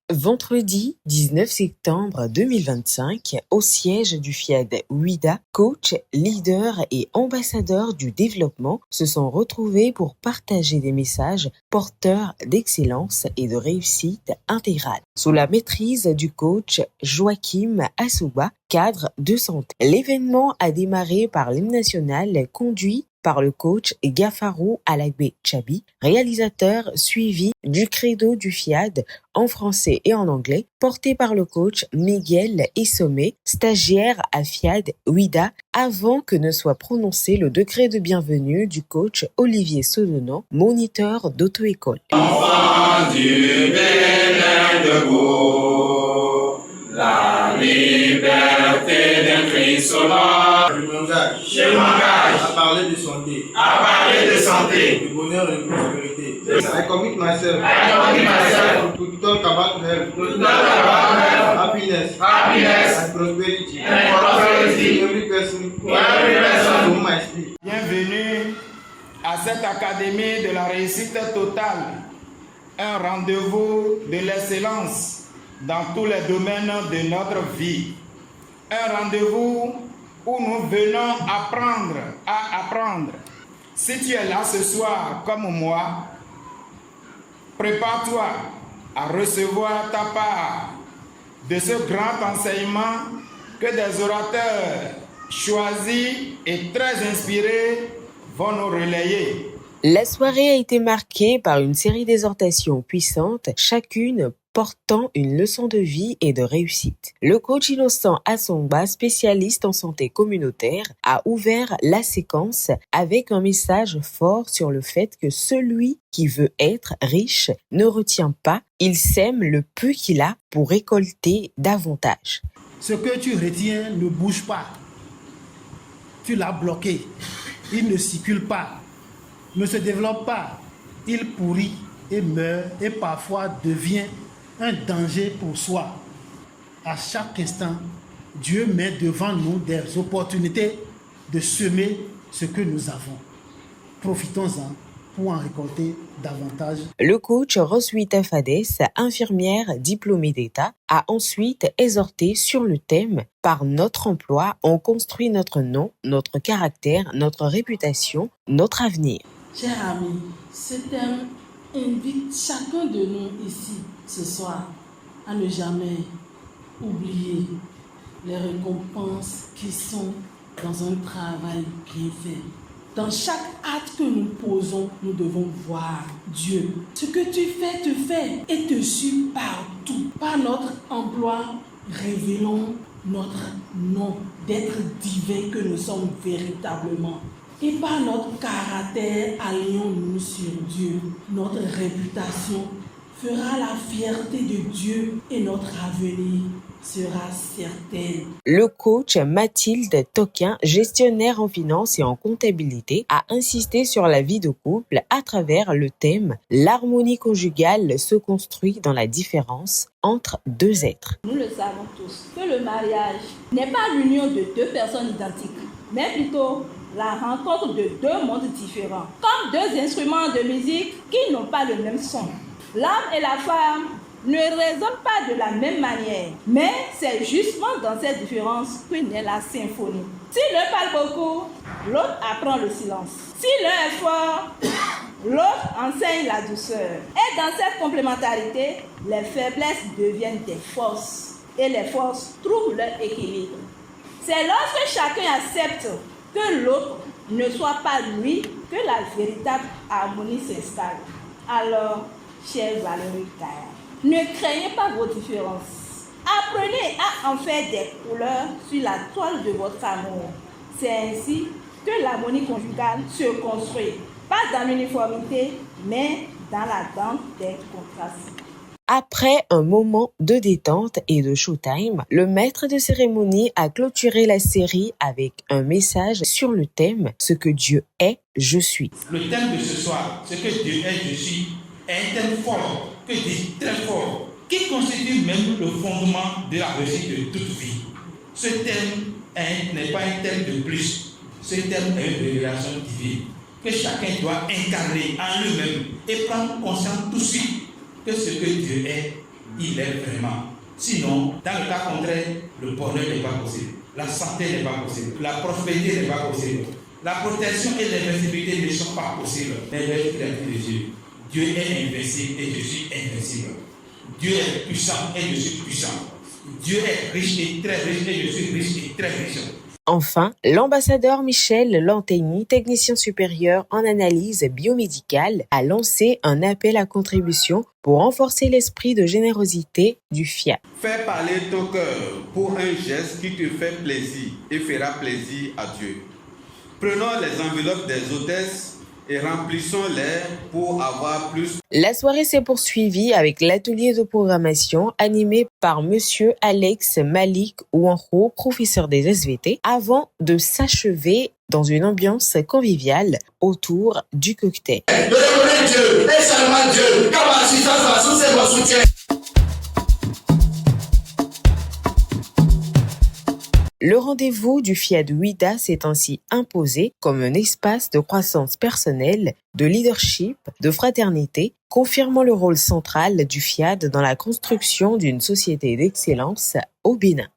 Vendredi 19 septembre 2025, au siège du FIAD Ouida, coach, leader et ambassadeurs du développement se sont retrouvés pour partager des messages porteurs d'excellence et de réussite intégrale. Sous la maîtrise du coach Joachim Assouba, cadre de santé. L'événement a démarré par l'hymne national conduit par le coach Gafarou Alagbe Chabi, réalisateur suivi du credo du FIAD en français et en anglais, porté par le coach Miguel Essomé, stagiaire à FIAD Ouida, avant que ne soit prononcé le décret de bienvenue du coach Olivier Sodonan, moniteur d'auto-école. Enfant du Bénin debout, la liberté d'un cri sonore. Je m'engage à parler de santé, de bonheur et de prospérité. I commit myself to talk about health, happiness and prosperity. Every person whom I speak. Bienvenue à cette académie de la réussite totale, un rendez-vous de l'excellence dans tous les domaines de notre vie, un rendez-vous où nous venons apprendre à apprendre. Si tu es là ce soir comme moi, prépare-toi à recevoir ta part de ce grand enseignement que des orateurs choisis et très inspirés vont nous relayer. La soirée a été marquée par une série d'exhortations puissantes, chacune portant une leçon de vie et de réussite. Le coach Innocent Assomba, spécialiste en santé communautaire, a ouvert la séquence avec un message fort sur le fait que celui qui veut être riche ne retient pas, il sème le peu qu'il a pour récolter davantage. Ce que tu retiens ne bouge pas. Tu l'as bloqué. Il ne circule pas, ne se développe pas. Il pourrit et meurt et parfois devient un danger pour soi. À chaque instant, Dieu met devant nous des opportunités de semer ce que nous avons. Profitons-en pour en récolter davantage. Le coach Roswitha Fades, infirmière diplômée d'État, a ensuite exhorté sur le thème « Par notre emploi, on construit notre nom, notre caractère, notre réputation, notre avenir ». Chers amis, ce thème invite chacun de nous ici ce soir à ne jamais oublier les récompenses qui sont dans un travail bien fait. Dans chaque acte que nous posons, nous devons voir Dieu. Ce que tu fais te fait et te suit partout. Par notre emploi, révélons notre nom d'être divin que nous sommes véritablement. Et par notre caractère, allions-nous sur Dieu. Notre réputation fera la fierté de Dieu et notre avenir sera certain. Le coach Mathilde Toquin, gestionnaire en finance et en comptabilité, a insisté sur la vie de couple à travers le thème « L'harmonie conjugale se construit dans la différence entre deux êtres ». Nous le savons tous que le mariage n'est pas l'union de deux personnes identiques, mais plutôt la rencontre de deux mondes différents, comme deux instruments de musique qui n'ont pas le même son. L'homme et la femme ne résonnent pas de la même manière, mais c'est justement dans cette différence que naît la symphonie. Si l'un parle beaucoup, l'autre apprend le silence. Si l'un est fort, l'autre enseigne la douceur. Et dans cette complémentarité, les faiblesses deviennent des forces et les forces trouvent leur équilibre. C'est lorsque chacun accepte que l'autre ne soit pas lui que la véritable harmonie s'installe. Alors, chère Valérie Kaya, ne craignez pas vos différences. Apprenez à en faire des couleurs sur la toile de votre amour. C'est ainsi que l'harmonie conjugale se construit. Pas dans l'uniformité, mais dans la danse des contrastes. Après un moment de détente et de showtime, le maître de cérémonie a clôturé la série avec un message sur le thème « Ce que Dieu est, je suis ». Le thème de ce soir, ce que Dieu est, je suis, est un thème fort, que dit très fort, qui constitue même le fondement de la réussite de toute vie. Ce thème n'est pas un thème de plus, ce thème est une révélation divine que chacun doit incarner en lui-même et prendre conscience tout de suite que ce que Dieu est, il est vraiment. Sinon, dans le cas contraire, le bonheur n'est pas possible, la santé n'est pas possible, la prospérité n'est pas possible, la protection et l'invincibilité ne sont pas possibles. Mais les créatures de Dieu, Dieu est invincible et je suis invincible. Dieu est puissant et je suis puissant. Dieu est riche et très riche et je suis riche et très riche. Enfin, l'ambassadeur Michel Lantegny, technicien supérieur en analyse biomédicale, a lancé un appel à contribution pour renforcer l'esprit de générosité du FIAD. Fais parler ton cœur pour un geste qui te fait plaisir et fera plaisir à Dieu. Prenons les enveloppes des hôtesses et remplissons-les pour avoir plus. La soirée s'est poursuivie avec l'atelier de programmation animé par Monsieur Alex Malik Ouanro, professeur des SVT, avant de s'achever dans une ambiance conviviale autour du cocktail. De reconnaître Dieu et seulement Dieu, comme assistance à tous ces bons soutiens. Le rendez-vous du FIAD Ouida s'est ainsi imposé comme un espace de croissance personnelle, de leadership, de fraternité, confirmant le rôle central du FIAD dans la construction d'une société d'excellence au Bénin.